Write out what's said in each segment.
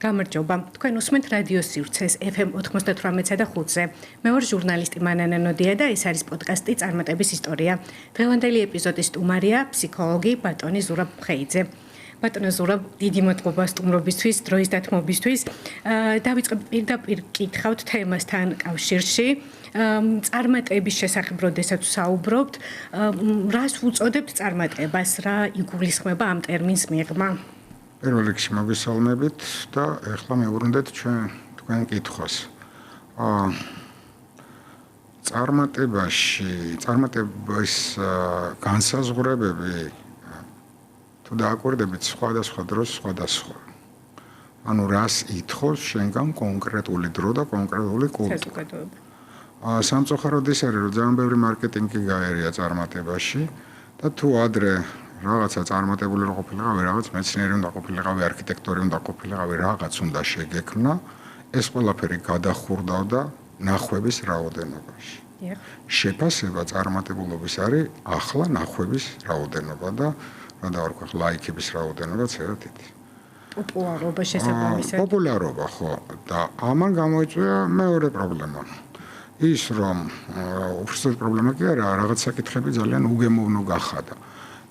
გამარჯობა. თქვენ უსმენთ რადიო სივრცეს FM 98-ზე და 5-ზე. მე ვარ ჟურნალისტი მანანა ნოდია და ეს არის პოდკასტი წარმატების ისტორია. დღევანდელი ეპიზოდის სტუმარია ფსიქოლოგი ბატონი ზურაბ ხეიძე. ბატონო ზურაბ, დიდი მადლობა სტუმრობისთვის, დროის დათმობისთვის. დავიწყებ პირდაპირ კითხავთ თემასთან კავშირში. წარმატების შესახებ როდესაც საუბრობთ, რას უწოდებთ წარმატებას, რა იგულისხმება ამ ტერმინს მიღმა? პირველ რიგში მოგესალმებით და ეხლა მივუბრუნდეთ თქვენ კითხვას. წარმატების განსაზღვრებები თუ დააკვირდებით სხვადასხვა დროს სხვადასხვა. ანუ რას ითხოვს შენგან კონკრეტული დრო და კონკრეტული კულტურა. სამწუხაროდ ის არის, რომ ძალიან ბევრი მარკეტინგი გაერია წარმატებაში და თუ ადრე რაღაცა წარმატებული რო ყოფილიყავი, რაღაც მეცნიერი უნდა ყოფილიყავი, არქიტექტორი უნდა ყოფილიყავი, რაღაც უნდა შეგექმნა, ეს ყველაფერი გადახურდავდა ნახვების რაოდენობაში. შეფასება წარმატებულობის არის ახლა ნახვების რაოდენობა და რა დავარქვა ლაიქების რაოდენობა ცერათით. პოპულარობა შესაბამისად. პოპულარობა ხო და ამან გამოიწვია მეორე პრობლემა. ის რომ უბრალოდ პრობლემა კი არა, რაღაც საკითხები ძალიან უგემოვნო გახადა.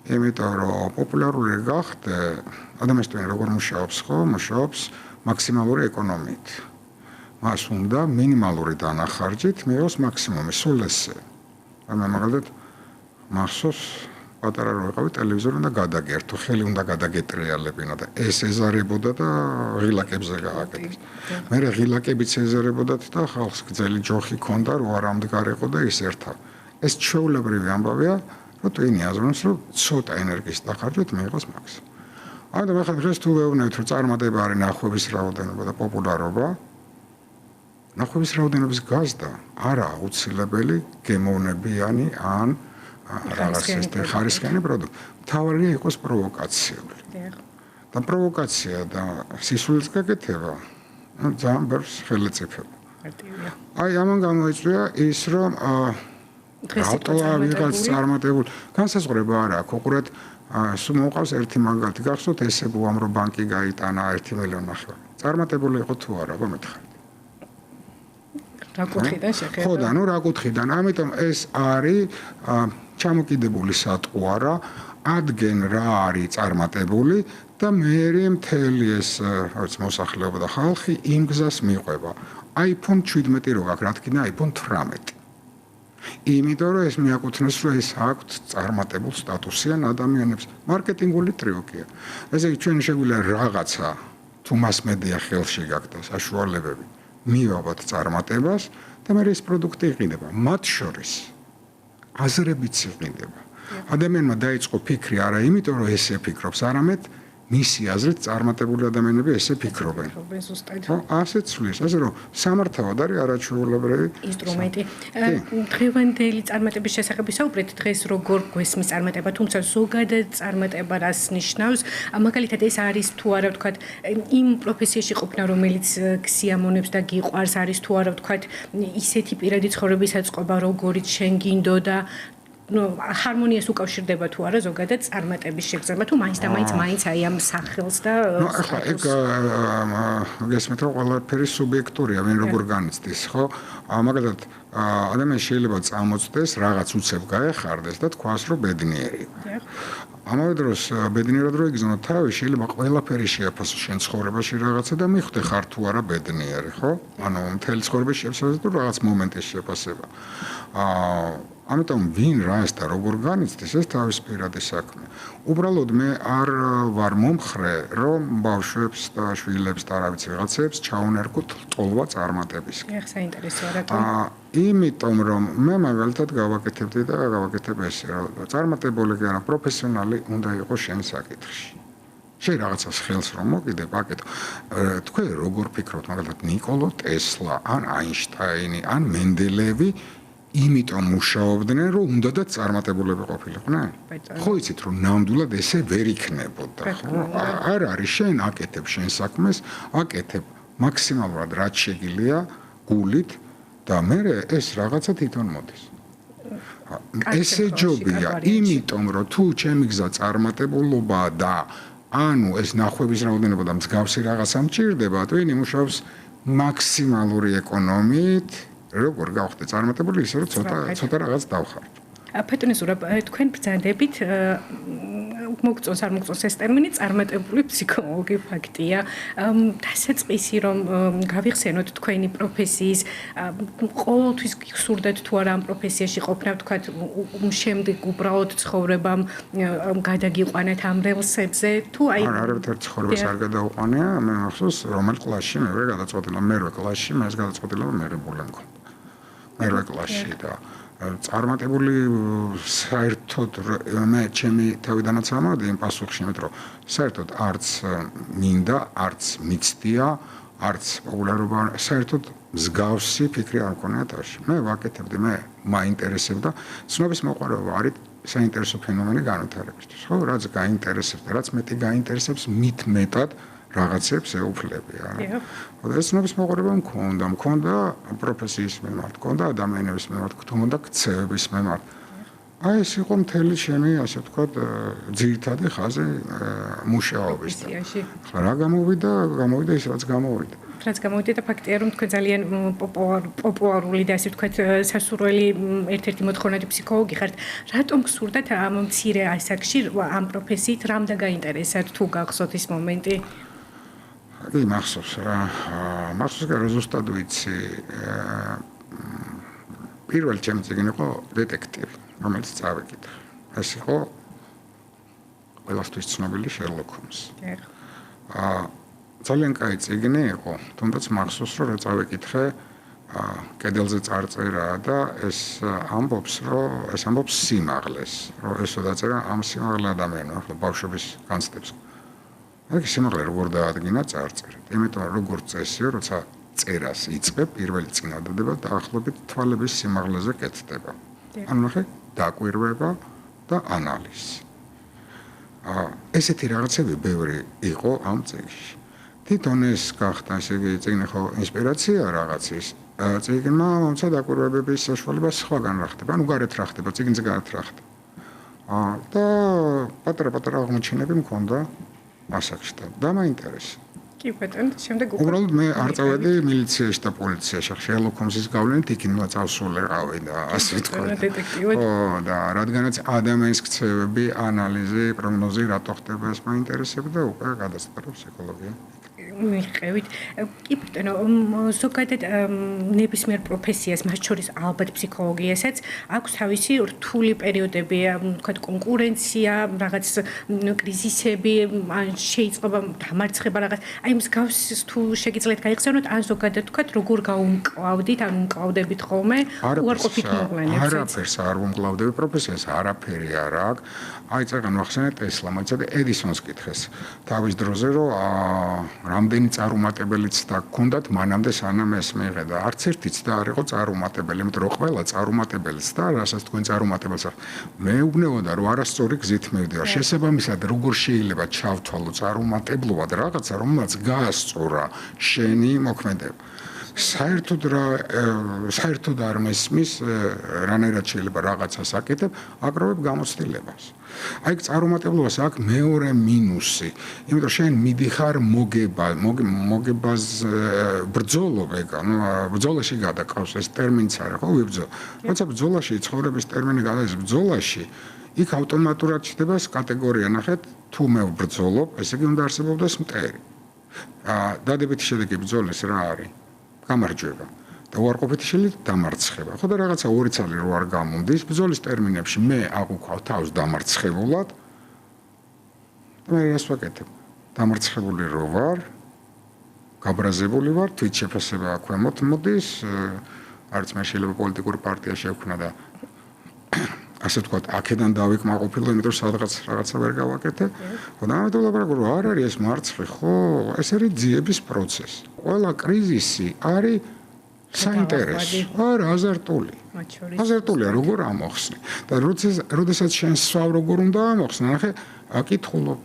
იმიტომ რომ პოპულარული გახდა ადამიანს როგორ მუშაობს ხო, მუშაობს მაქსიმალური ეკონომიით. მას უნდა მინიმალური დანახარჯით მიიღოს მაქსიმუმი, სულ ესე. მაგალითად მახსოვს პატარა რო ვიყავი ტელევიზორი უნდა გადაგერთო, ხელი უნდა გადაგეტრიალებინა და ეს ეზარებოდა და ღილაკებზე გააკეთეს. მე ღილაკებიც ეზარებოდათ და ხალხს გძელი ჯოხი ქონდა, რო არ ამდგარიყო და ის ერთა. ეს ჩვეულებრივი ამბავია. რომ ტვინი აზრობს, რომ ცოტა ენერგიის დახარჯვით მიიღოს მაქსიმუმი. ამიტომ ახლა დღეს თუ ვეუბნებით, რომ წარმატება არის ნახვების რაოდენობა და პოპულარობა, ნახვების რაოდენობის გაზრდა არა აუცილებელი გემოვნებიანი ან რაღაც ეს ხარისხიანი პროდუქტი. მთავარია იყოს პროვოკაციული. და პროვოკაცია და სისულელს გაკეთება ძალიან ბევრს ხელეწიფება. აი ამან გამოიწვია ის, რომ რატო ვიღაც წარმატებული განსაზღვრება არ აქვს. უყურეთ, სულ მოყავს ერთი მაგალითი. გახსოვთ ესე უამრო ბანკი გაიტანა 1 მილიონი ნახევარი. წარმატებული იყო თუ არა, გომეთხარით. რა კუთხიდან შეხება? ხო და ნუ რა კუთხიდან. ამიტომ ეს არის ჩამოკიდებული სატყუ არა, ადგენ რა არის წარმატებული და მე მთელი ეს რაც მოსახლეობა და ხალხი იმ გზას მიყვება. iPhone 17 რო გაქვს, რა თქმა iPhone 18. იმიტომ რომ ეს მიაკუთვნეს, რომ ეს აქვთ წარმატებულ სტატუსიან ადამიანებს. მარკეტინგული ტრიუკია. ესე იგი ჩვენ შეგვიძლია რაღაცა თუ მასმედია ხელში გაქვთ და საშუალებები მივაბათ წარმატებას და მე ეს პროდუქტი იყიდება. მათ შორის აზრებიც იყიდება. ადამიანმა დაიწყო ფიქრი არა იმიტომ რომ ესე ფიქრობს, არამედ მისი აზრით წარმატებული ადამიანები ესე ფიქრობენ. ხო, ასეც სulis, ასე რომ სამართავად არის არაჩვეულებრივი ინსტრუმენტი. დღევანდელი წარმატების შესახებ ვისაუბრეთ, დღეს როგორ გვესმის წარმატება, თუმცა ზოგადად წარმატება რას ნიშნავს? მაგალითად ეს არის თუ არა ვთქვათ, იმ პროფესიაში ყოფნა, რომელიც გსიამოვნებს და გიყვარს, არის თუ არა ვთქვათ, ისეთი პირადი ცხოვრების აწყობა, როგორიც შენ გინდოდა ჰარმონიას უკავშირდება თუ არა ზოგადად წარმატების შეგრძნება თუ მაინც და მაინც აი ამ სახელს და ახლა ეგ გესმით რომ ყველაფერი სუბიექტურია, ვინ როგორ განიცდის, ხო? მაგალითად ადამიანს შეიძლება წამოწდეს, რაღაც უცებ გაეხარდეს და თქვას რომ ბედნიერი. ამავე დროს ბედნიერად რო იგრძნო თავი, შეიძლება ყველაფერი შეაფასო შენ ცხოვრებაში რაღაცა და მიხვდე ხარ თუ არა ბედნიერი, ხო? ანუ მთელი ცხოვრების შეფასება თუ რაღაც მომენტის შეფასება. ამიტომ ვინ რას და როგორ განიცდის, ეს თავის პირადი საქმე. უბრალოდ მე არ ვარ მომხრე, რომ ბავშვებს და შვილებს და რა ვიცი რაღაცებს ჩაუნერგოთ ტოლვა წარმატებისკენ. ეხ საინტერესოა რატომ? იმიტომ რომ მე მაგალითად გავაკეთებდი და გავაკეთებ ესე, რომ წარმატებული კი არა, პროფესიონალი უნდა იყოს შენ საკითხში. შენ რაღაცას ხელს რომ მოკიდებ, აკეთო. თქვენ როგორ ფიქრობთ, მაგალითად ნიკოლო ტესლა, ან აინშტაინი, ან მენდელევი იმიტომ მუშაობდნენ, რომ უნდათ წარმატებულები ყოფილიყვნენ. ხო იცით, რომ ნამდვილად ესე ვერ იქნებოდა, ხო? არ არის, შენ აკეთებ შენ საქმეს, აკეთებ მაქსიმალურად რაც შეგიძლია გულით და მე ეს რაღაცა თვითონ მოდის. ესე ჯობია, იმიტომ რომ თუ ჩემი გზა წარმატებულობა და ანუ ეს ნახვების რაოდენობა და მსგავსი რაღაცა მჭირდება, თუ იმუშავებს მაქსიმალური ეკონომიით, როგორ გავხდე წარმატებული, ისე რომ ცოტა რაღაც დავხარჯო. ბატონო ზურაბ, თქვენ ბრძანდებით მოგწონს არ მოგწონს ეს ტერმინი წარმატებული ფსიქოლოგი ფაქტია. დასაწყისი რომ გავიხსენოთ თქვენი პროფესიის ყოველთვის გსურდეთ თუ არა ამ პროფესიაში ყოფნა, თქვათ შემდეგ უბრალოდ ცხოვრებამ გადაგიყვანეთ ამ რელსებზე თუ აი არავითარ ცხოვრებას არ გადაუყვანია, მე მახსოვს რომელ კლასში მერე გადაწყვეტილა, მერვე კლასში მას გადაწყვეტილა მერე ბული მქონდა. მერვე კლასში და წარმატებული საერთოდ მე ჩემი თავიდანაც ამოვიდი იმ პასუხში, მეტყვი საერთოდ არც მინდა, არც მიცდია, არც პოპულარობა, საერთოდ მსგავსი ფიქრი არ მქონია თავში. მე ვაკეთებდი, მე მაინტერესებდა ცნობის მოყვარება არის საინტერესო ფენომენი განვითარებისთვის. ხო, რაც გაინტერესებს, რაც მეტი გაინტერესებს, მით მეტად რაღაცებს ეუფლები, არა? ეს ცნობის მოყვარება მქონდა პროფესიის მიმართ, მქონდა ადამიანების მიმართ, მქონდა ქცევების მიმართ. აი ეს იყო მთელი ჩემი, ასე ვთქვათ, ძირითადი ხაზი მუშაობის. ახლა რა გამოვიდა ის რაც გამოვიდა. რაც გამოვიდა და ფაქტია რომ თქვენ ძალიან პოპულარული და ასე ვთქვათ სასურველი ერთ-ერთი მოთხოვნადი ფსიქოლოგი ხართ. რატომ გსურდათ ამ მცირე ასაკში ამ პროფესიით რამ დაგაინტერესათ თუ გახსოვთ ის მომენტი? კი, მახსოვს რა. მახსოვს რომ ზუსტად ვიცი. პირველი ჩემი წიგნი იყო დეტექტივი, რომელიც წავიკითხე. ეს იყო ყველასთვის ცნობილი Sherlock Holmes. ძალიან კაი წიგნი იყო, თუნდაც მახსოვს რომ წავიკითხე, კედელზე წარწერა და ეს ამბობს სიმაღლეს, რომ ესო დაწერა ამ სიმაღლე ადამიანო, ახლა ბავშვობის განცდებს. აი სიმაღლე როგორ დაადგინა წარწერით. იმიტომ რომ როგორც წესიო, როცა წერას იწყებ, პირველი წინადადება დაახლოებით თვალების სიმაღლეზე კეთდება. ანუ ნახე, დაკვირვება და ანალიზი. ესეთი რაღაცები ბევრი იყო ამ წიგნში. თვითონ ეს გახდა, ესე იგი, წიგნი ხო ინსპირაცია რაღაცის. წიგნმა მომცა დაკვირვებების საშუალება სხვაგან რა ხდება, ანუ გარეთ რა ხდება, წიგნზე გარეთ რა ხდება. და პატარა აღმოჩენები მქონდა ასაკში და მაინტერესა. კი ბატონო, შემდეგ უბრალოდ მე არ წავედი მილიციაში და პოლიციაში, Sherlock Holmes-ის გავლენით იქინლა წავსულიყავი და ასე ვთქვათ. ხო, და რადგანაც ადამიანის ქცევები, ანალიზი, პროგნოზი რატო ხდება ეს მაინტერესებდა, უკვე გადასწრა ფსიქოლოგია. მიყევით. კი ბატონო, ზოგადად ნებისმიერ პროფესიას, მათ შორის ალბათ ფსიქოლოგიასაც აქვს თავისი რთული პერიოდები, ვთქვათ, კონკურენცია, რაღაც კრიზისები, შეიძლება დამარცხება რაღაც. აი მსგავს თუ შეგიძლიათ გაიხსენოთ, ან ზოგადად ვთქვათ, როგორ გაუმკლავდით, ან უმკლავდებით ხოლმე უარყოფით მოვლენებს. არაფერს არ უმკლავდები პროფესიას, არაფერი არ აქვს. აი წეგან ვახსენე ტესლა, მაგალითად ედისონს კითხეს თავის დროზე, რომ რამდენი წარუმატებელიც და გქონდათ მანამდე სანამ ეს მიიღედა. არც ერთი ცდა არ იყო წარუმატებელი, იმიტომ რომ ყველა წარუმატებელიც და რასაც თქვენ წარუმატებელს მეუბნებოდა რომ არასწორი გზით მივდივარ. შესაბამისად, როგორ შეიძლება ჩავთვალო წარუმატებლობა და რაღაცა, რომელსაც გაასწორა შენი მოქმედება. საერთოდ არ მესმის რანაირად შეიძლება რაღაცას აკეთებ, აკროვებ გამოცდილებას. აი წარუმატებლობას აქვს მეორე მინუსი, იმიტომ შენ მიდიხარ მოგებას ბრძოლობ, ანუ ბრძოლაში გადაყავს ეს ტერმინიც არა ხო ვიბრძო. როცა ბრძოლაში ცხოვრების ტერმინი გადადის ბრძოლაში, იქ ავტომატურად ჩდება ეს კატეგორია, ნახეთ, თუ მე ვბრძოლობ, ესე იგი უნდა არსებობდეს მტერი. დადებითი შედეგი ბრძოლის რა არის? გამარჯვება და უარყოფითი შედეგი დამარცხება. ხო და რაღაცა ორი ცალი რო არ გამომდის ბრძოლის ტერმინებში მე აღვქვავ თავს დამარცხებულად და მე ეს ვაკეთებ. დამარცხებული რო ვარ, გაბრაზებული ვარ, თვით შეფასება აქვე მოდის, არც მე შეიძლება პოლიტიკური პარტია შევქმნა და ასე ვთქვათ, აქედან დავიკმაყოფილო, იმიტომ რომ სადღაც რაღაცა ვერ გავაკეთე. ხო და ამიტომ ლაპარაკობ, რომ არ არის ეს მარცხი, ხო, ეს არის ძიების პროცესი. ყველა კრიზისი არის საინტერესო, არა აზარტული. აზარტულია როგორ ამოხსნი. და როდესაც შენ სვავ როგორ უნდა ამოხსნი, ნახე, აკითხულობ.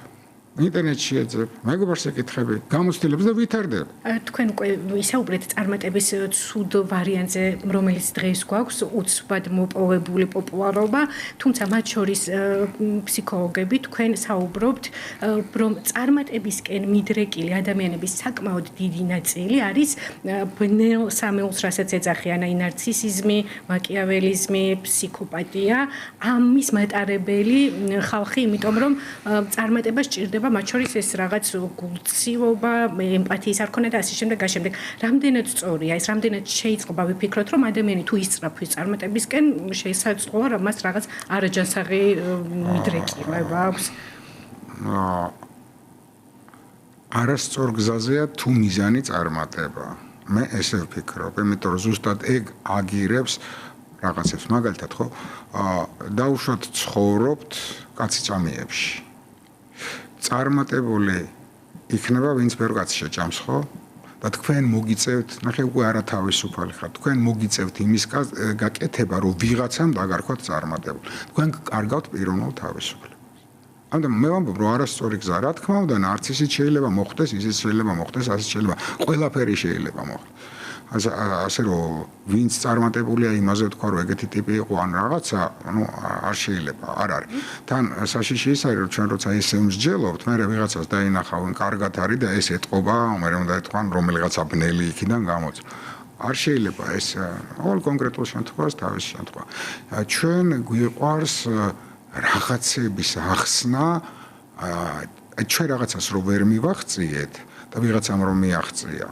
ინტერნეტში ეძებ, მეგობარს ეკითხები, გამოცდილებს და ვითარდებ. თქვენ უკვე ისაუბრეთ წარმატების ცუდ ვარიანტზე, რომელიც დღეს გვაქვს, უცბად მოპოვებული პოპულარობა, თუმცა მათ შორის ფსიქოლოგები თქვენ საუბრობთ, რომ წარმატებისკენ მიდრეკილი ადამიანების საკმაოდ დიდი ნაწილი არის ბნელ-სამეულს, რასაც ეძახიან, აი ნარცისიზმი, მაკიაველიზმი, ფსიქოპათია, ამის მატარებელი ხალხი, იმიტომ რომ წარმატება სჭირდება მათ შორის ეს რაღაც გულწივობა, ემპათიის არქონა და ასე შემდეგ, ასე შემდეგ. რამდენად სწორია ეს, რამდენად შეიძლება ვიფიქროთ, რომ ადამიანი თუ ისწრაფვის წარმატებისკენ, შესაძლოა რომ მას რაღაც არაჯანსაღი მიდრეკილება აქვს. არასწორ გზაზეა თუ მიზანი წარმატება. მე ესე ვფიქრობ, იმიტომ რომ ზუსტად ეგ აგირებს რაღაცებს, მაგალითად, ხო, დაუშვათ ცხოვრობთ კაციწამიებში. წარმატებული იქნება ვინც ბევრ კაცს შეჭამს, ხო? და თქვენ მოგიწევთ, ნახე უკვე არათავისუფალი ხართ. თქვენ მოგიწევთ იმის გაკეთება, რომ ვიღაცამ დაგარქვათ წარმატებული. თქვენ კარგავთ პიროვნულ თავისუფლებას. ამიტომ მე ვამბობ, რომ არასწორი გზა, რა თქმა უნდა, ნარცისიც შეიძლება მოხდეს, ისიც შეიძლება მოხდეს, ასე შეიძლება, ყველაფერი შეიძლება მოხდეს. ასე რომ ვინც წარმატებულია იმაზე თქვა რომ ეგეთი ტიპი იყო ან რაღაცა, ну არ შეიძლება, არ არის. თან საშიში ის არის რომ ჩვენ როცა ესე მსჯელობთ, მე ვიღაცას დაინახავ, კარგად არის და ეს ეტყობა, მე უნდა ეთქვან რომელიღაცა ბნელი იქიდან გამოწ. არ შეიძლება ეს ყოველ კონკრეტულ შემთხვევაში თავის შემთხვევა. ჩვენ გვიყვარს რაღაცების ახსნა, ჩვენ რაღაცას რო ვერ მივახციეთ და ვიღაცამ რომ მიაღწია.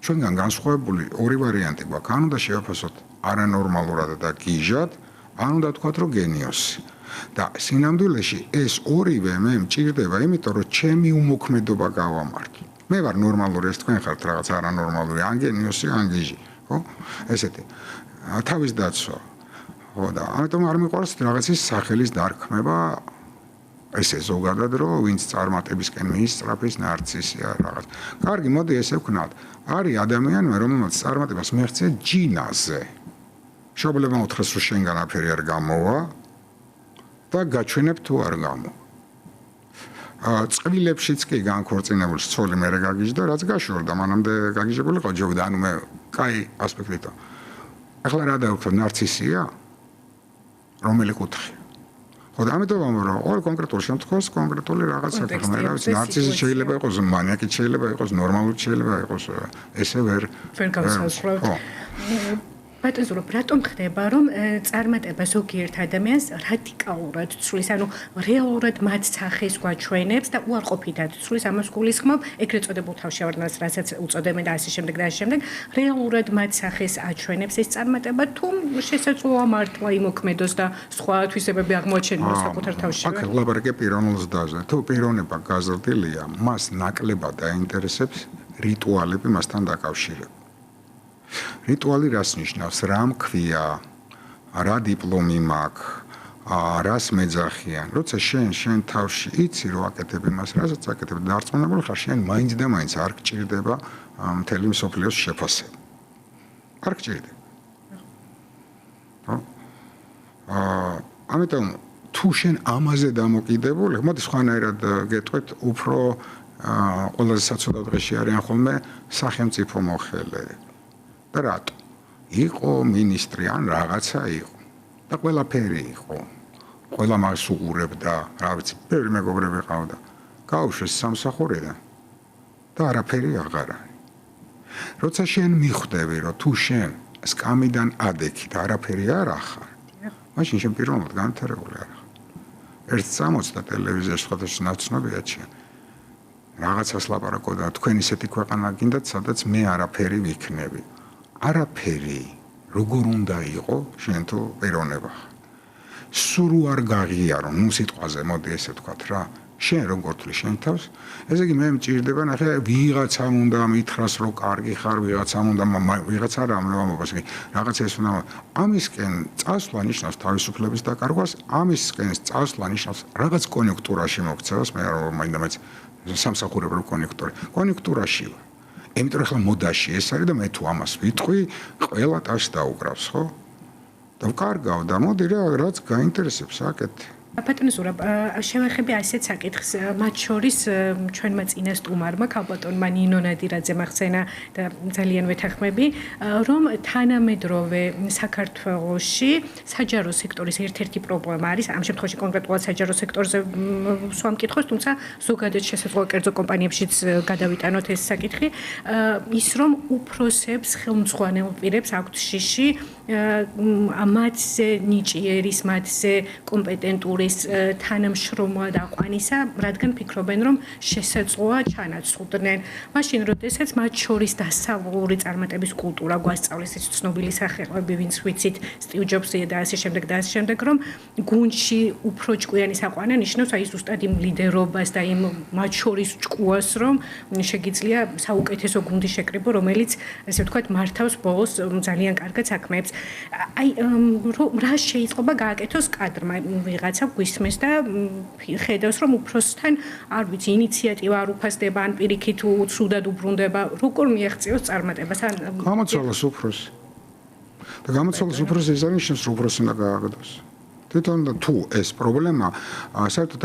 ჩვენგან განსხვავებული ორი ვარიანტი გვაქვს. ან უნდა შევაფასოთ არანორმალურად და გიჟად, ან უნდა თქვათ რომ გენიოსი. და სინამდვილეში ეს ორივე მე მჭირდება, იმიტომ რომ ჩემი უმოქმედობა გავამართლ. მე ვარ ნორმალური, ეს თქვენ ხართ რაღაც არანორმალური, ან გენიოსი, ან გიჟი, ხო? ესეთი. თავის დაცვა. ხო და ამიტომ არ მიყვარს რაღაცის სახელის დარქმება. ესე ზოგადად რომ ვინც წარმატებისკენ მიისწრაფის ნარცისია რაღაც. კარგი, მოდი ესე ვქნათ. არის ადამიანები, რომელმაც წარმატებას მიაღწია ჯინაზე. შობლებმა უთხრეს რომ შენგან აფერი არ გამოვა და გაჩვენებ თუ არ გამოვა. წყვილებშიც კი განქორწინებული ცოლი მერე გაგიჟდა, რაც გაშორდა, მანამდე გაგიჟებული იყო ჯობდა, ანუ მე კაი ასპექტით. ახლა რა დავუქვათ, ნარცისია? რომელი კუთხე? ხო და ამიტომ ვამბობ, რომ ყოველ კონკრეტულ შემთხვევაში კონკრეტული რაღაც საკითხია, რა ვიცი, ნარცისი შეიძლება იყოს, მანიაკი შეიძლება იყოს, ნორმალური შეიძლება იყოს, ესე ვერ გავსაუბროთ. ბატონ ზურაბ, რატომ ხდება, რომ წარმატება ზოგიერთ ადამიანს რადიკალურად ცვლის, ანუ რეალურად მათ სახეს გვაჩვენებს და უარყოფითად ცვლის, ამას გულისხმობ, ეგრეთ წოდებულ თავშევარდნას, რასაც უწოდებენ და ასე შემდეგ და ასე შემდეგ, რეალურად მათ სახეს აჩვენებს ეს წარმატება, თუ შესაძლოა მართლა იმოქმედოს და სხვა თვისებები აღმოაჩენოს საკუთარ თავში. აქ ლაპარაკია პიროვნულ ზრდაზე. თუ პიროვნება გაზრდილია, მას ნაკლებად დაინტერესებს რიტუალები მასთან დაკავშირებით. რიტუალი რას ნიშნავს? რა მქვია, რა დიპლომი მაქვს, რას მეძახიან. როცა შენ თავში იცი რომ აკეთებ იმას, რასაც აკეთებ და დარწმუნებული ხარ, შენ მაინც და მაინც არ გჭირდება მთელი მსოფლიოს შეფასება. არ გჭირდება. ამიტომ თუ შენ ამაზე დამოკიდებული, მოდი სხვანაირად გეტყვით, უფრო ყველაზე საცოდავ დღეში არიან ხოლმე სახელმწიფო მოხელეები. და რატო? იყო მინისტრი ან რაღაცა იყო. და ყველაფერი იყო. ყველა მას უყურებდა, რა ვიცი, ბევრი მეგობრები ყავდა. გაუშვეს სამსახურიდან და არაფერი აღარ არის. როცა შენ მიხვდები, რომ თუ შენ სკამიდან ადექით არაფერი არ ახარ, მაშინ შენ პიროვნულად განვითარებული არ ხარ. ერთ წამოწ და ტელევიზიაში სხვადასხვა ნაცნობია ჩვენ. რაღაცას ლაპარაკო და თქვენ ისეთი ქვეყანა გინდათ, სადაც მე არაფერი ვიქნები. არაფერი როგორ უნდა იყო შენ თუ პიროვნება. სულ არ გაღიარო, ნუ სიტყვაზე მოდი ესე ვთქვათ რა. შენ როგორ თვლი შენ თავს? ესე იგი მე მჭირდება ნახე ვიღაცამ უნდა მითხრას რომ კარგი ხარ, ვიღაცამ უნდა ვიღაცა რა ამბობს, რაღაც ეს უნდა ამისკენ წასვლა ნიშნავს თავისუფლების დაკარგვას, ამისკენ წასვლა ნიშნავს რაღაც კონიუნქტურაში მოქცევას, მე რომ მაინდამაც სამსახურებრივ კონიუნქტურაში ვარ. იმიტომ ახლა მოდაში ეს არის და მე თუ ამას ვიტყვი, ყველა ტაშს დაუკრავს, ხო? და ვკარგავ და მოდი რა, რაც გაინტერესებს აკეთე. ბატონო ზურაბ, შევეხები ასეთ საკითხს, მათ შორის ჩვენმა წინა სტუმარმა ქალბატონმა ნინო ნადირაძემ ახსენა და ძალიან ვეთანხმები, რომ თანამედროვე საქართველოში საჯარო სექტორის ერთ-ერთი პრობლემა არის, ამ შემთხვევაში კონკრეტულად საჯარო სექტორზე ვსვამ კითხოს, თუმცა ზოგადად შესაძლოა კერძო კომპანიებშიც გადავიტანოთ ეს საკითხი, ის რომ უფროსებს, ხელმძღვანელ პირებს აქვთ შიში მათზე ნიჭიერის, მათზე კომპეტენტურის თანამშრომლად აყვანისა, რადგან ფიქრობენ, რომ შესაძლოა ჩანაცვლდნენ. მაშინ, როდესაც მათ შორის დასავლური წარმატების კულტურა გვასწავლეს, ეს ცნობილი სახელები, ვინც ვიცით, სტივ ჯობსი და ასე შემდეგ, რომ გუნდში უფრო ჭკვიანი საყვანა ნიშნავს აი ზუსტად იმ ლიდერობას და იმ მათ შორის ჭკუას, რომ შეგიძლია საუკეთესო გუნდი შეკრიბო, რომელიც ესე ვთქვათ, მართავს ბოლოს ძალიან კარგად საქმეებს. აი რა შეიძლება გააკეთოს კადრმა ვიღაცა გვისმეს და ხედავს რომ უფროსთან არ ვიცი ინიციატივა არ უფასდება ან პირიქით უცუდად უბრუნდება როგორ მიაღწიოს წარმატებას ან გამოცვალოს უფროსი და გამოცვალოს უფროსი ეს არის შენს უფროსი უნდა გააგდოს თვითონ თუ ეს პრობლემა საერთოდ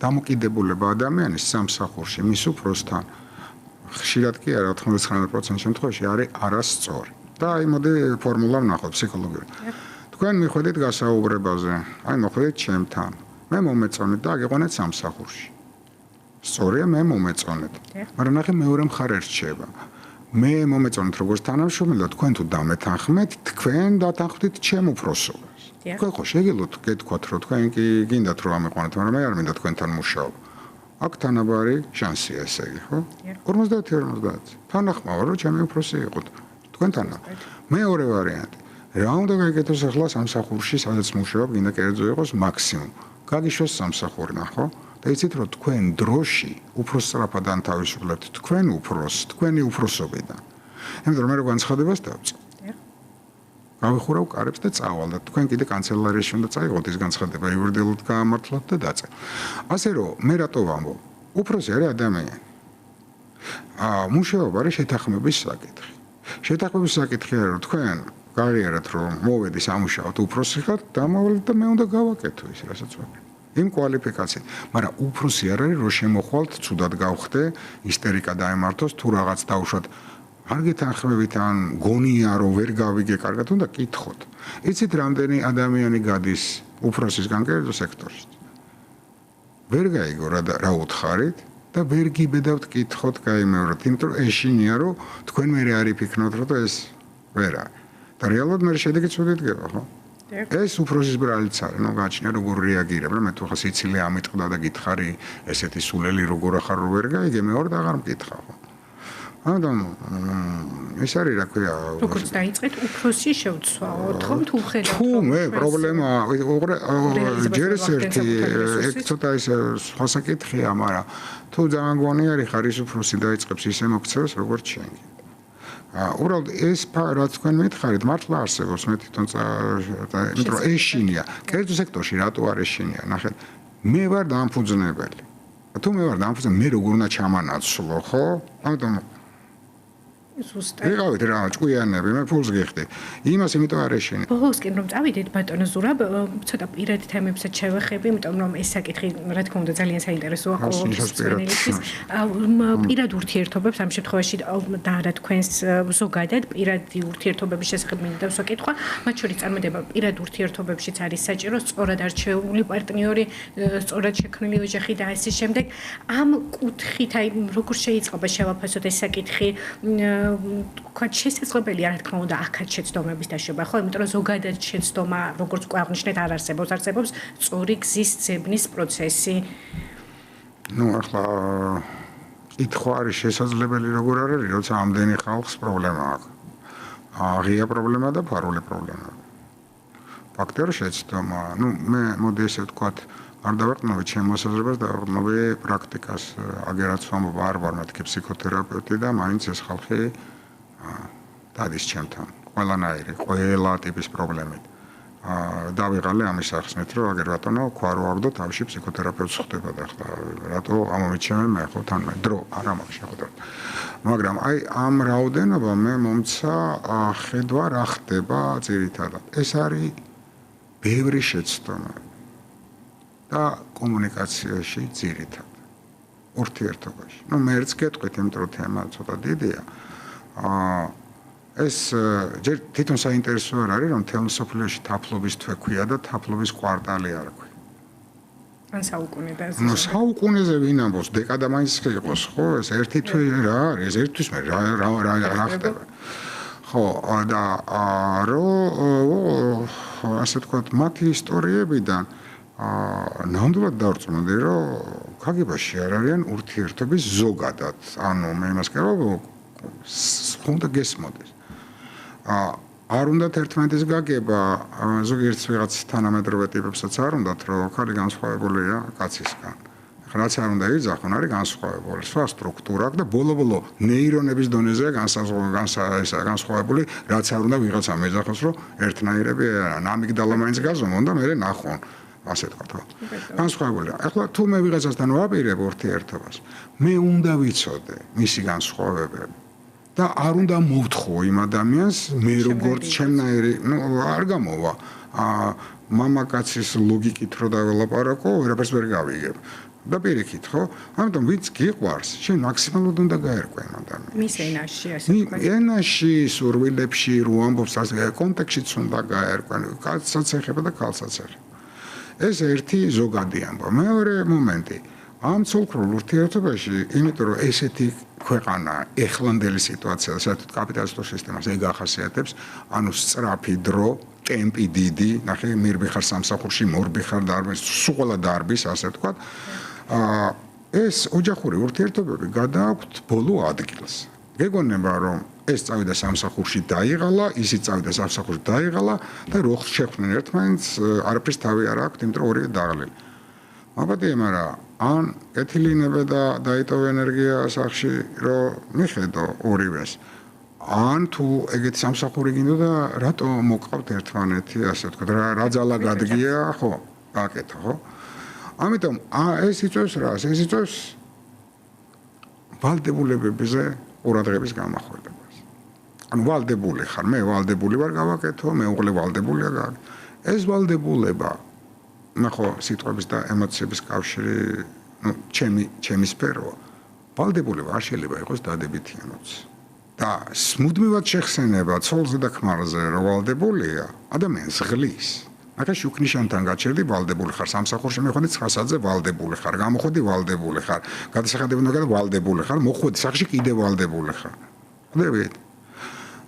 დამოკიდებულება ადამიანის სამსახურში მის უფროსთან ხშირად კი არა 99% შემთხვევაში არის არასწორი. და აი მოდი ფორმულა ვნახოთ ფსიქოლოგიურად. თქვენ მიხვედით გასაუბრებაზე, აი მოხვედით ჩემთან. მე მომეწონეთ და აგიყვანეთ სამსახურში. სწორია მე მომეწონეთ. მაგრამ ნახე მეორე მხარე რჩება. მე მომეწონეთ როგორც თანამშრომელი და თქვენ თუ დამეთანხმეთ, თქვენ დათანხმდით ჩემ უფროსობას. თქვენ ხო შეგიძლიათ გეთქვათ რომ თქვენ კი გინდათ რომ ამიყვანოთ, მაგრამ მე არ მინდა თქვენთან მუშაობა. აქ თანაბარი შანსია ესე იგი, ხო? 50-50. თანახმავა რომ ჩემი უფროსი იყოთ. თქვენთან. მეორე ვარიანტი. რა უნდა გაიგეთოს ახლა სამსახურში, სადაც მუშაობ, გინდა კერძო იყოს მაქსიმუმ. გაგიშვას სამსახური, ნახო? და იცით რომ თქვენ დროში უფროს სწრაფად ანთავისუფლებთ თქვენ უფროს, თქვენი უფროსობიდან. იმიტომ რომ მე რო განცხადებას დავწერ. გავიხურავ კარებს და წავალ და თქვენ კიდე კანცელარიაში უნდა წაიღოთ ეს განცხადება, იურიდიულად გაამართლოთ და დაწერ. ასე რომ მე რატო ვამბობ? უფროსი არის ადამიანი. მუშაობა არის შეთანხმების საკითხი. შეთანხმების საკითხი არის რომ თქვენ გაიარეთ რომ მოვედი სამუშაოდ უფროსი ხარ, დამავალეთ და მე უნდა გავაკეთო ის რასაც ვაკეთებ. იმ კვალიფიკაციით, მაგრამ უფროსი არ არის რომ შემოხვალთ, ცუდად გავხდე, ისტერიკა დაემართოს, თუ რაღაც დავუშვათ არ გეთანხმებით ან გონია რომ ვერ გავიგე კარგად უნდა კითხოთ. იცით რამდენი ადამიანი გადის უფროსისგან კერძო სექტორში? ვერ გაიგო რა უთხარით და ვერ გიბედავთ კითხოთ გაიმეოროთ, იმიტომ რომ ეშინია რომ თქვენ მე არ იფიქროთ რომ ეს ვერ არის. და რეალურად მე შედეგი ცუდად დგება, ხო? ეს უფროსის ბრალიც არის, ნუ გააჩნია როგორ რეაგირებ, მე თუ ხა სიცილე ამიტყდა და გითხარი ესეთი სულელი როგორ ახარ რო ვერ გაიგე, მეორე და აღარ მკითხა, ხო? ანუ ეს არის რა ქვია როგორც დაიწყეთ უფროსი შევცვალოთ ხომ თუ ხედავთ თუ მე პრობლემა ჯერ ეს ერთი ეგ ცოტა ის სხვა საკითხია მაგრამ თუ ძალიან გონი არის ხარ ის უფროსი დაიწყებს ისე მოქცევას როგორც შენ უბრალოდ ეს რაც თქვენ მითხარით მართლა არსებობს მე თვითონ იმიტომ რომ ეშინია კერძო სექტორში რატო არ ეშინია ნახეთ მე ვარ დამფუძნებელი თუ მე ვარ დამფუძნებელი მე როგორ უნდა ჩამანაცვლო ხო ამიტომ ზუსტად. იღავით რა ჭკვიანები, მე ფულს გიხდი. იმას იმიტომ არ ეშინე. ბოლოსკენ რომ წავიდეთ ბატონო ზურაბ, ცოტა პირად თემებსაც შევეხები, იმიტომ რომ ეს საკითხი რა თქმა უნდა ძალიან საინტერესოა ყოველთვის სპეციალისტის. პირად ურთიერთობებს ამ შემთხვევაში და არა თქვენს ზოგადად პირადი ურთიერთობების შესახებ მინდა ვსაკითხვა, მათ შორის წარმატება პირად ურთიერთობებშიც არის საჭირო, სწორად არჩეული პარტნიორი, სწორად შექმნილი ოჯახი და ასე შემდეგ. ამ კუთხით აი როგორ შეიძლება შევაფასოთ ეს საკითხი თქვა შესაძლებელია რა თქმა უნდა აქაც შეცდომების დაშვება ხო იმიტომ რომ ზოგადად შეცდომა როგორც გვაღვნიშნეთ არ არსებობს არსებობს სწორი გზის ძებნის პროცესი ნუ ახლა კითხვა არის შესაძლებელი როგორ არ არის როცა ამდენი ხალხს პრობლემა აქვს ღია პრობლემა და ფარული პრობლემა ფაქტია რომ შეცდომა ნუ მე მოდი ესე ვთქვათ არ დავაყნოვე ჩემ მოსაზრებას და დავაყნოვე პრაქტიკას აგერაც ვამბობ არ ვარ მეთქი ფსიქოთერაპევტი და მაინც ეს ხალხი დადის ჩემთან ყველანაირი ყველა ტიპის პრობლემით დავიღალე ამის ახსნით რომ აგერ ბატონო ქვა რო აქვს და თავში ფსიქოთერაპევტს ხდება და ახლა რატო ამომიჩემენ მე ხო თან მე დრო არ ამაქვს შეხვედრა მაგრამ აი ამ რაოდენობა მე მომცა ხედვა რა ხდება ძირითადად ეს არის ბევრი შეცდომა და კომუნიკაციაში ძირითად ურთიერთობაში. მეც გეტყვით, იმიტომ რომ თემა ცოტა დიდია. ეს ჯერ თვითონ საინტერესო არ არის, რომ თელ სოფლიოში თაფლობის თვე ქვია და თაფლობის კვარტალი არ ქვია. ან საუკუნედა. საუკუნეზე ვინ ამბობს, დეკადა მაინც იყოს, ხო? ეს ერთი თვე რა არის, ერთვის მე რა ხდება. ხო, და ასე ვთქვათ, მათი ისტორიებიდან ნამდვილად დავწმუნდი, რომ ქაგებაში არ არიან ურთიერთობის ზოგადად. ანუ მე იმას ვკითხავ, უნდა გესმოდეს. არ უნდათ ერთმანეთის გაგება, ზოგიერთ ვიღაც თანამედროვე ტიპებსაც არ უნდათ, რომ ხალი განსხვავებულია კაცისგან. რაც არ უნდა იძახონ, არის განსხვავებული, სხვა სტრუქტურა აქვს და ბოლო-ბოლო ნეირონების დონეზეა განსხვავებული, რაც არ უნდა ვიღაცამ ეძახოს, რომ ერთნაირები არიან. ამიგდალა მაინც გაზომონ და მე ნახონ. ასე თქვა. განსხვავებულია. ახლა თუ მე ვიღაცასთან ვაპირებ ურთიერთობას, მე უნდა ვიცოდე მისი განსხვავებები და არ უნდა მოვთხოვ იმ ადამიანს, მე როგორც ჩემნაირი, არ გამოვა. მამაკაცის ლოგიკით რო დაველაპარაკო, ვერაფერს ვერ გავიგებ. და პირიქით, ხო? ამიტომ ვინც გიყვარს, შენ მაქსიმალურად უნდა გაერკვა იმ ადამიანს. მის ენაში, ასე ვთქვათ. ენაში, სურვილებში, რო ამბობს, ასე კონტექსტშიც უნდა გაერკვა, კაცსაც ეხება და ქალსაც ეხება. ეს ერთი ზოგადი ამბავი. მეორე მომენტი. ამ ცოლქრულ ურთიერთობაში, იმიტომ რომ ესეთი ქვეყანა ეხლანდელი სიტუაცია, საერთოდ კაპიტალისტურ სისტემას ეგ ახასიათებს, ანუ სწრაფი დრო, ტემპი დიდი, ნახე, მირბი ხარ სამსახურში, მორბი ხარ დარბის, სულ დარბის, ასე ვთქვათ. ეს ოჯახური ურთიერთობები გადააქვთ ბოლო ადგილს. გეგონება რომ ეს წავიდა სამსახურში დაიღალა, ისიც წავიდა სამსახურში დაიღალა და რო შეხვდნენ ერთმანეთს, არაფრის თავი არ აქვს, იმიტომ რომ ორივე დაღლილი. აბადია, მაგრამ ან ეთილინებე და დაიტოვე ენერგია სახში, რომ მიხედო ორივეს. ან თუ ეგეთი სამსახური გინდა და რატო მოყავთ ერთმანეთი, ასე ვთქვათ, რა ძალა გადგია, ხო, გაკეთო, ხო? ამიტომ ეს იწვევს რას? ეს იწვევს ვალდებულებებზე ყურადღების გამახვილებას. ანუ ვალდებული ხარ, მე ვალდებული ვარ გავაკეთო, მეუღლე ვალდებულია გააკეთო. ეს ვალდებულება, ნახო, სიტყვების და ემოციების კავშირი, ჩემი სფეროა. ვალდებულება არ შეიძლება იყოს დადებითი ემოცია. და მუდმივად შეხსენება ცოლზე და ქმარზე რომ ვალდებულია, ადამიანს ღლის. მაგაში უკნიშანთან გაჩერდი ვალდებული ხარ, სამსახურში მეხვედი 9-ზე ვალდებული ხარ, გამოხვედი ვალდებული ხარ, გადასახადები უნდა გადა ვალდებული ხარ, მოხვედი სახში კიდე ვალდებული ხარ. ხვდებით?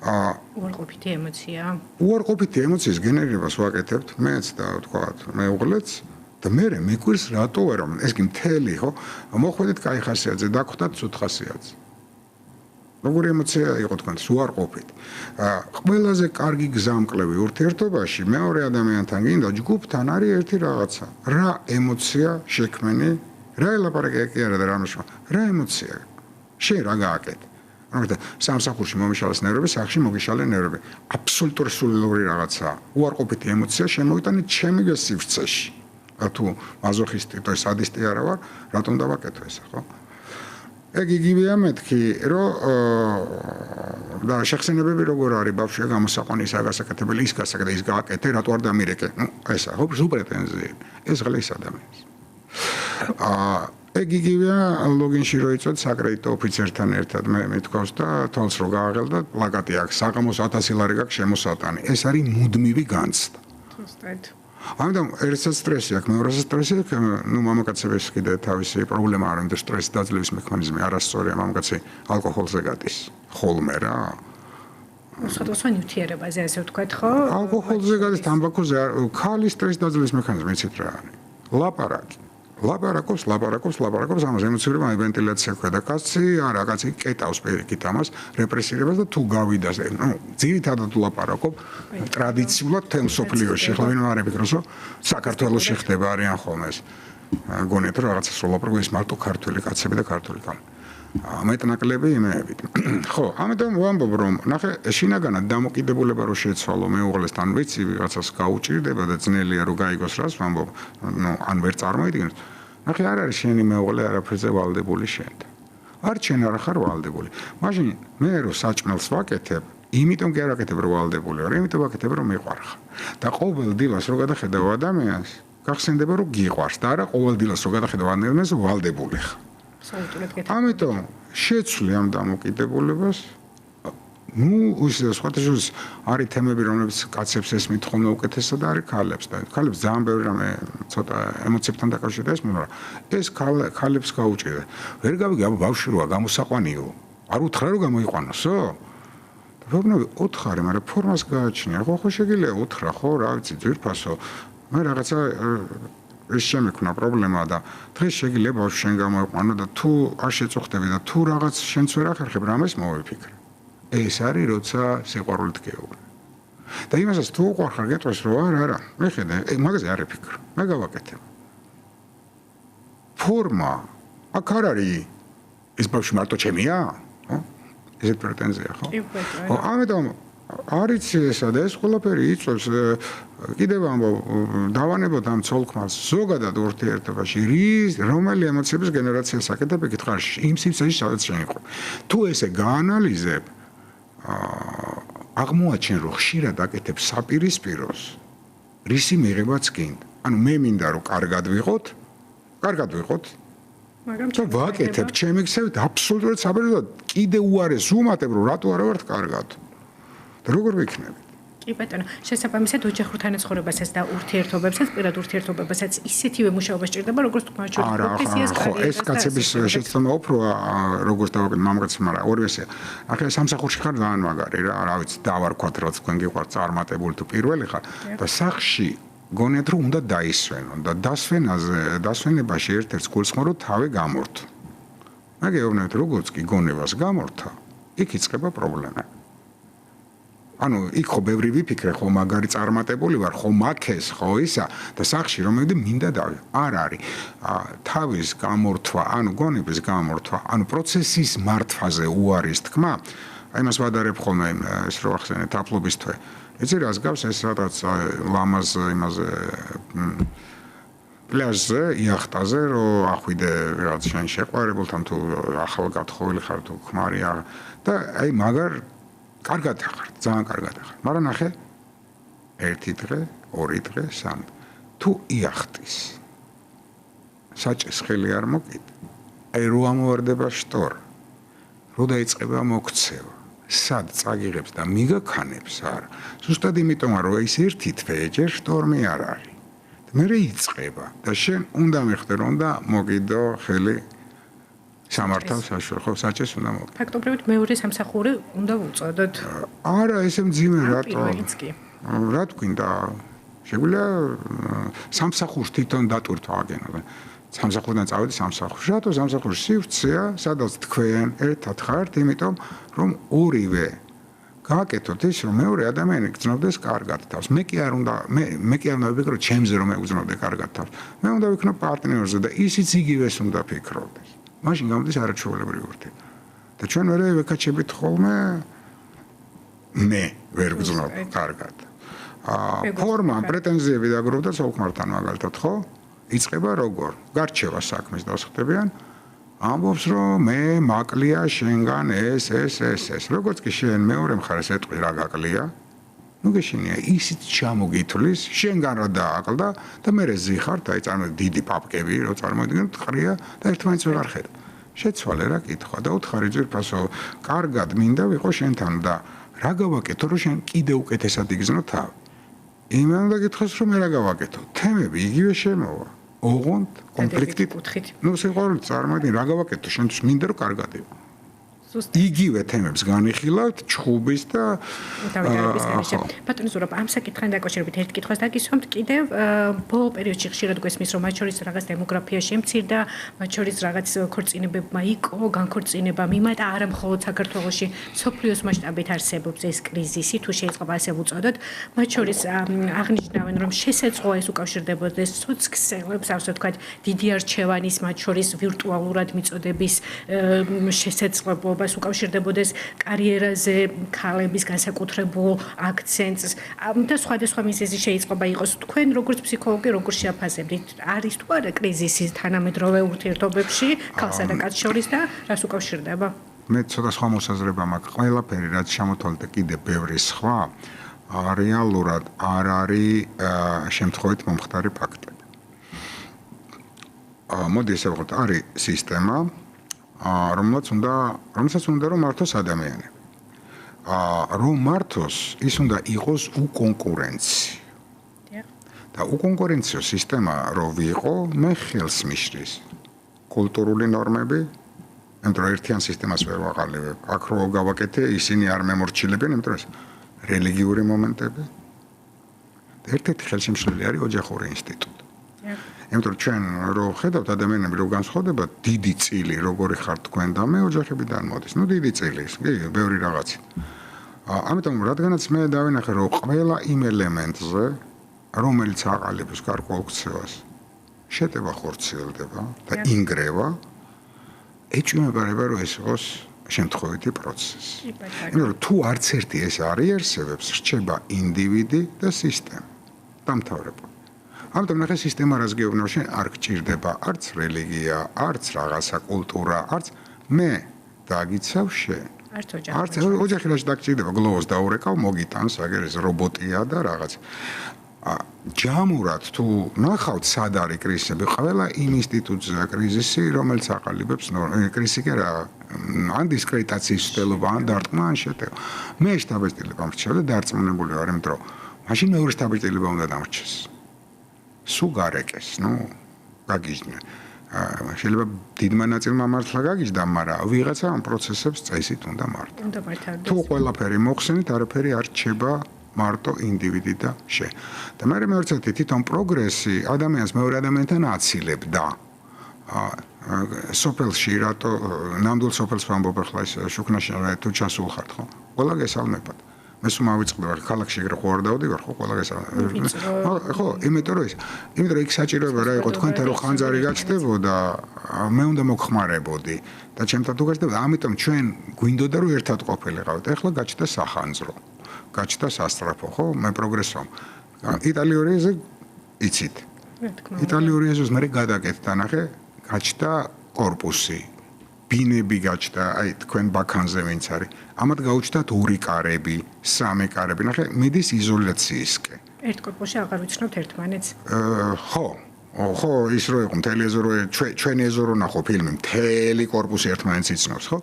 უარყოფითი ემოცია. უარყოფითი ემოციის გენერირებას ვაკეთებთ, მეც და ვთქვათ, მეუღლეც და მე მეკვირს რატო არა, ეს კი მთელი, ხო? მოხვედით კაი ხასიათზე, დახვდათ ცუდ ხასიათზე. როგორი ემოცია იყო თქვენ, უარყოფით. ყველაზე კარგი გზამკვლევი ურთიერთობაში მეორე ადამიანთან გინდა ჯგუფთან არის ერთი რაღაცა. რა ემოცია შექმენი, რა ელაპარაკი კი არა და რა ნიშნა. რა ემოცია? შენ რა გააკეთე? ანუ სამსახურში მომიშალეს ნერვები, სახში მოგიშალე ნერვები. აბსოლუტური სულელური რაღაცა. უარყოფითი ემოცია შემოვიტანე ჩემივე სივრცეში. თუ მაზოხისტი თუ სადისტი არა ვარ, რატომ დავაკეთო ესა, ხო? ეგ იგივეა მეთქი, რომ და შეხსენებები როგორ არის ბავშვია გამოსაყვანი ისა გასაკეთებელი ის გასაკეთე ის გააკეთე, რატო არ დამირეკე? ესა ხო სუპრეტენზიები. ეს ღლის ადამიანს. ეგ იგივეა ლოგინში რო იწვევთ საკრედიტო ოფიცერთან ერთად მე მეთქავს და თვალს რო გააღელდა პლაკატი აქვს საღამოს 1000 ლარი გაქვს შემოსატანი. ეს არის მუდმივი განცდა. ზუსტად. ამიტომ ერთსაც სტრესი აქვს, მეორესაც სტრესი აქვს, მამაკაცების კიდე თავისი პრობლემა არის, რომ სტრესის დაძლევის მექანიზმი არასწორია, მამაკაცი ალკოჰოლზე გადის. ხოლმე რა. სხვადასხვა ნივთიერებაზე ასე ვთქვათ, ხო? ალკოჰოლზე გადის, თამბაქოზე, ქალის სტრესის დაძლევის მექანიზმი იცით რა არის? ლაპარაკი. ლაპარაკობს, ამას ემოციური ვენტილაცია ქვია და კაცი არა, კაცი კეტავს პირიქით ამას, რეპრესირებას და თუ გავიდა, ძირითადად ლაპარაკობ ტრადიციულად თემ სოფლიოში, ხო ვინ არ იფიქროს, რომ საქართველოს შეხდება არიან ხოლმე ეს. გონიათ რომ რაღაცა სულაპარაკო ის მარტო ქართველი კაცები და ქართული კაცები. მეტნაკლები იმეებით. ხო, ამიტომ ვამბობ რომ ნახე შინაგანად დამოკიდებულება რო შეცვალო მეუღლესთან ვიცი ვიღაცას გაუჭირდება და ძნელია რომ გაიგოს რას ვამბობ, ან ვერ წარმოიდგენს. ნახე არ არის შენი მეუღლე არაფერზე ვალდებული შენთან. არ შენ არ ხარ ვალდებული. მაშინ მე რო საჭმელს ვაკეთებ, იმიტომ კი არ აკეთებ რომ ვალდებული ვარ, იმიტომ აკეთებ რომ მიყვარხარ. და ყოველ დილას რო გადახედავ ადამიანს, გახსენდება რომ გიყვარს და არა ყოველ დილას რო გადახედავ ადამიანს ვალდებული ხარ. აბსოლუტურად გეთქვი. ამიტომ შეცვლი ამ დამოკიდებულებას. ნუ სხვათაშორის არის თემები, რომლებიც კაცებს ესმით ხოლმე უკეთესად და არის ქალებს და ქალებს ძალიან ბევრი რამე ცოტა ემოციებთან დაკავშირდა ეს მაგრამ ეს ქალებს გაუჭირდა. ვერ გავიგე აბა ბავშვი როა გამოსაყვანიო. არ უთხრა რომ გამოიყვანოსო? და პრობლემა უთხარი, მაგრამ ფორმას გააჩნია. ხო შეგიძლია უთხრა, ხო, რა ვიცი, ძვირფასო. მე რაღაცა ეს შემექნა პრობლემა და დღეს შეგიძლია ბავშვი შენ გამოიყვანო და თუ არ შეწუხდები და თუ რაღაც შენც ვერ ახერხებ, რამეს მოვიფიქრე. ეს არის როცა სიყვარულით გეუბნები. და იმასაც თუ უყვარხარ გეტყვის რომ არა, მე ხედე, მაგაზე არ ეფიქრო. მე გავაკეთებ. ფორმა აქ არ არის ეს ბავშვი მარტო ჩემია? ხო? ესეთ პრეტენზია, ხო? ხო, ამიტომ არის ესა და ეს ყველაფერი იწვევს კიდევ ამბობ დავანებოთ ამ ცოლ-ქმარს ზოგადად ურთიერთობაში რომელი ემოციების გენერაციას აკეთებ იქით ხარ იმ სივრცეში სადაც შენ იყო. თუ ესე გაანალიზებ აღმოაჩენ რომ ხშირად აკეთებ საპირისპიროს რისი მიღებაც გინდა. ანუ მე მინდა რომ კარგად ვიყოთ, მაგრამ თუ ვაკეთებ ჩემი ქსევით აბსოლუტურად საბერძნოდ კიდე უარეს უმატებ რომ რატო არა ვართ კარგად. და როგორ ვიქნები? კი ბატონო, შესაბამისად ოჯახურ თანაცხოვრებასაც და ურთიერთობებსაც, პირად ურთიერთობებასაც ისეთივე მუშაობა სჭირდება, როგორც თქვა შორის პროფესიას კარიერას. ეს კაცების შეცდომა უფროა, როგორც დავაკეთე მამაკაცს, მაგრამ ორივესე. ახლა სამსახურში ხარ ძალიან მაგარი რა, რა ვიცი, დავარქვათ რა თქვენ გიყვართ წარმატებული თუ პირველი ხარ და სახში გონიათ რომ უნდა დაისვენონ და დასვენებაში ერთ-ერთ გულისხმობ რომ თავი გამორთო. მე გეუბნებით როგორც კი გონებას გამორთა, იქ იწყება პრობლემა. ანუ იქ ხო ბევრი ვიფიქრე, ხო მაგარი წარმატებული ვარ, ხო მაქეს, ხო ისა და სახში რომ მივიდე მინდა დავი. არ არის თავის გამორთვა, ანუ გონების გამორთვა, ანუ პროცესის მართვაზე უარის თქმა. აი მას ვადარებ ხოლმე ეს რო ახსენე თაფლობის თვე. იცი რას გავს ეს სადაც ლამაზ იმაზე პლაჟზე, იახტაზე რომ ახვიდე რაღაც შენ შეყვარებულთან თუ ახალ გათხოვილი ხარ თუ ქმარია და აი მაგარ კარგად ახარ, ძალიან კარგად ახარ. მაგრამ ნახე, ერთი დღე, ორი დღე, სამი. თუ იახტის. საჭეს ხელი არ მოკიდე. აი რო ამოვარდება შტორ. რო დაიწყება მოქცევა. სად წაგიღებს და მიგაქანებს არა. ზუსტად იმიტომ რომ ის ერთი თვე ჯერ შტორმი არ არის. მე იწყება და შენ უნდა მიხდე რომ და მოგიდო ხელი სამართალ საშუალო ხო საჭეს უნდა მოგ. ფაქტობრივად მეორე სამსახური უნდა უწოდოთ. არა, ესე მძიმე რატო? პირველიც კი. რა თქვინდა? შეგვიძლია სამსახურს თვითონ დატვირთვა აგენა. სამსახურიდან წავედი სამსახურში. რატო სამსახურში სივრცეა, სადაც თქვენ ერთად ხართ, იმიტომ რომ ორივე გააკეთოთ ის, რომ მეორე ადამიანი გრძნობდეს კარგად თავს. მე კი არ უნდა ვიფიქრო ჩემზე რომ ეგრძნობდე კარგად თავს. მე უნდა ვიქნო პარტნიორზე და ისიც იგივეს უნდა ფიქრობდეს. მაშინ გამოდის არაჩვეულებრივი ურთიერთობა. და ჩვენ ვერ ვეკაჩებით ხოლმე მე ვერ გძნობ კარგად. ფორმა პრეტენზიები დაგროვდა ცოლ-ქმართან მაგალითად, ხო? იწყება როგორ? გარჩევა საქმის დასახდებიან. ამბობს რომ მე მაკლია შენგან ეს. როგორც კი შენ მეორე მხარეს ეტყვი რა გაკლია, ნუ გეშინია ისიც ჩამოგითვლის, შენგან რა დააკლდა და მე ზიხართ, აი წარმოიდგინე დიდი პაპკები, რო წარმოიდგინეთ ყრია და ერთმანეთს ვეღარ ხედავ. შეცვალე რა კითხვა და უთხარი ძვირფასო, კარგად მინდა ვიყო შენთან და რა გავაკეთო რომ შენ კიდე უკეთესად იგრძნო თავი. იმენ უნდა გითხოს რომ მე რა გავაკეთო. თემები იგივე შემოვა. ოღონდ კონფლიქტით. ნუ სიყვარულით წარმოიდგინე რა გავაკეთო შენთვის მინდა რომ კარგად იყო. იგივე თემებს განიხილავთ ჩხუბის და დავით გარეშე. ბატონო ზურაბ, ამ საკითხთან დაკავშირებით ერთ კითხვას დაგისვამთ კიდევ ბოლო პერიოდში ხშირად გვესმის რომ მათ შორის რაღაც დემოგრაფია შემცირდა, მათ შორის რაღაც ქორწინებებმა იყო, განქორწინება მიმატა არა მხოლოდ საქართველოში, სოფლიოს მასშტაბით არსებობს ეს კრიზისი, თუ შეიძლება ასე ვუწოდოთ. მათ შორის აღნიშნავენ რომ შესაძლოა ეს უკავშირდებოდეს სოციალებს, ასე ვთქვათ, დიდი არჩევანის, მათ შორის ვირტუალურად მიწოდების შესაძლებლობა უკავშირდებოდეს კარიერაზე, ქალების განსაკუთრებულ აქცენტს და სხვადასხვა მიზეზი შეიძლება იყოს. თქვენ როგორც ფსიქოლოგი როგორ შეაფასებთ? არის თუ არა კრიზისი თანამედროვე ურთიერთობებში ქალსა და კაცს შორის და რას უკავშირდება? მე ცოტა სხვა მოსაზრება მაქვს. ყველაფერი რაც შემოთვალდა კიდე ბევრი სხვა რეალურად არ არის შემთხვევით მომხდარი ფაქტები. მოდი ესე ვთქვათ, არის სისტემა, რომელსაც უნდა რომ მართოს ადამიანები. რომ მართოს, ის უნდა იყოს უკონკურენცი. და უკონკურენციო სისტემა რო ვიყო, მე ხელს მიშლის კულტურული ნორმები, იმიტომ რომ ერთიან სისტემას ვერ ვაყალიბებ. აქ რო გავაკეთე, ისინი არ მემორჩილებენ, იმიტომ რომ რელიგიური მომენტები. ერთ-ერთი ხელშემშლელი არის ოჯახური ინსტიტუტი. იმიტომ რომ ჩვენ რო ხედავთ ადამიანები რო განსხვავდება, დიდი წილი როგორი ხარ თქვენ და მე ოჯახებიდან მოდის. დიდი წილი, კი, ბევრი რაღაცი. ამიტომ რადგანაც მე დავინახე რომ ყველა იმ ელემენტზე რომელიც აყალიბებს გარკვეულ ქცევას შეტევა ხორციელდება და ინგრევა ეჭვმეპარება რომ ეს იყოს შემთხვევითი პროცესი. იმიტომ რომ თუ არც ერთი ეს არ იარსებებს, რჩება ინდივიდი და სისტემა. დამთავრება. ამიტომ ნახე სისტემა რაც გეუბნები, შენ არ გჭირდება არც რელიგია, არც რაღაცა კულტურა, არც მე დაგიცავ შენ. არც ოჯახი რაც დაგჭირდება, გლოვოს დაურეკავ, მოგიტანს, აგერ ეს რობოტია და რაღაც. ჯამურად თუ ნახავთ სად არის კრიზისები, ყველა იმ ინსტიტუტზეა კრიზისი, რომელიც აყალიბებს კრიზისი კი არა, ან დისკრედიტაციის ცდელობა, ან დარტყმა, ან შეტევა. მე შტაბ-ბიჭდილება მრჩევ და დარწმუნებული ვარ, იმიტომ რომ მაშინ მეორე შტაბ-ბიჭდილება უნდა დამრჩეს. სულ გარეკეს, გაგიჟდნენ. შეიძლება დიდმა ნაწილმა მართლა გაგიჟდა, მაგრამ ვიღაცა ამ პროცესებს წესით უნდა მართო. თუ ყველაფერი მოხსენით, არაფერი არ რჩება მარტო ინდივიდი და შე. და მე მეორცეთი თვითონ პროგრესი ადამიანს მეორე ადამიანთან აცილებდა. სოფელში რატო ნამდვილ სოფელს ვამბობ ახლა ეს შუქნაში თუ ჩასულ ხართ ხო? ყველა გესალმებათ. მე სულ მავიწყდა ვარ ქალაქში ეგრე ხო არ დავდივარ ხო ყველა გესალმებათ. ხო, იმიტომ რომ იქ საჭიროება რა იყო თქვენთან რომ ხანძარი გაჩნდებოდა, მე უნდა მოგხმარებოდი და ჩემთან თუ გაჩნდებოდა, ამიტომ ჩვენ გვინდოდა რომ ერთად ყოფილიყავით. ეხლა გაჩნდა სახანძრო. გაჩნდა სასტრაფო, ხო? მე პროგრესო. იტალიური ეზო იცით. იტალიური ეზოს მე გადაკეთდა, ნახე, გაჩნდა корпуსი. ბინები გაჩნდა, აი თქვენ ბაქანზე ვინც არის. ამათ გაუჩნდათ ორი კარები, სამი კარები, ნახე, მიდის იზოლაციისკენ. ერთ корпуსში აღარ ვიცნობთ ერთმანეთს. ხო. ხო, ის რო იყო მთელი ეზო რო ჩვენი ეზო რო ნახო ფილმი, მთელი корпуსი ერთმანეთს იცნობს, ხო?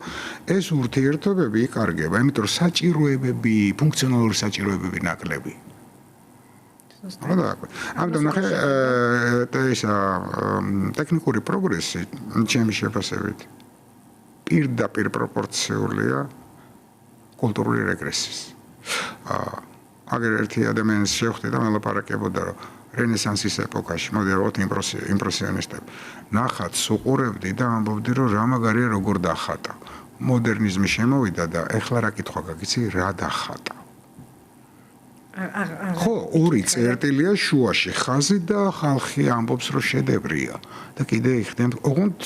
ეს ურთიერთობები იკარგება, იმიტომ რომ საჭიროებები, ფუნქციონალური საჭიროებები ნაკლები. ამიტომ ნახე, ისა ტექნიკური პროგრესი ჩემი შეფასებით პირდაპირ პროპორციულია კულტურული რეგრესის. აგერ ერთი ადამიანს შევხვდი და მელაპარაკებოდა რომ რენესანსის ეპოქაში, მოდი ვთქვათ იმპრესიონისტები. ნახატს უყურებდი და ამბობდი რომ რა მაგარია როგორ დახატა. მოდერნიზმი შემოვიდა და ეხლა რა კითხვა გაგიცი, რა დახატა. ხო, ორი წერტილია შუაში ხაზი და ხალხი ამბობს რომ შედევრია და კიდე იხდენ, ოღონდ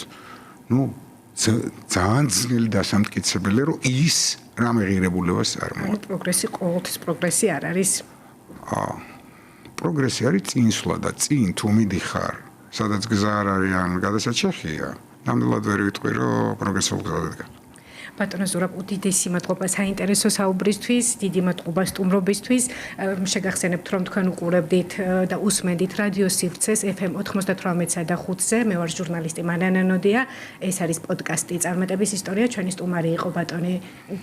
ძალიან ძნელი დასამტკიცებელი რომ ის რამე ღირებულებას არ მოაქვს. პროგრესი ყოველთვის პროგრესი არ არის. პროგრესი არის წინსვლა და წინ თუ მიდიხარ, სადაც გზა არ არის ან გადასაჭეხია, ნამდვილად ვერ ვიტყვი რომ პროგრესულ გზაზე დგას. ბატონო ზურაბ, უდიდესი მადლობა საინტერესო საუბრისთვის, დიდი მადლობა სტუმრობისთვის. შეგახსენებთ რომ თქვენ უყურებდით და უსმენდით რადიო სივრცეს FM 98-სა და 5-ზე. მე ვარ ჟურნალისტი მანანა ნოდია. ეს არის პოდკასტი წარმატების ისტორია. ჩვენი სტუმარი იყო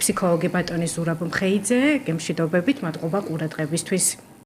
ფსიქოლოგი ბატონი ზურაბ მხეიძე. გემშვიდობებით, მადლობა ყურადღებისთვის.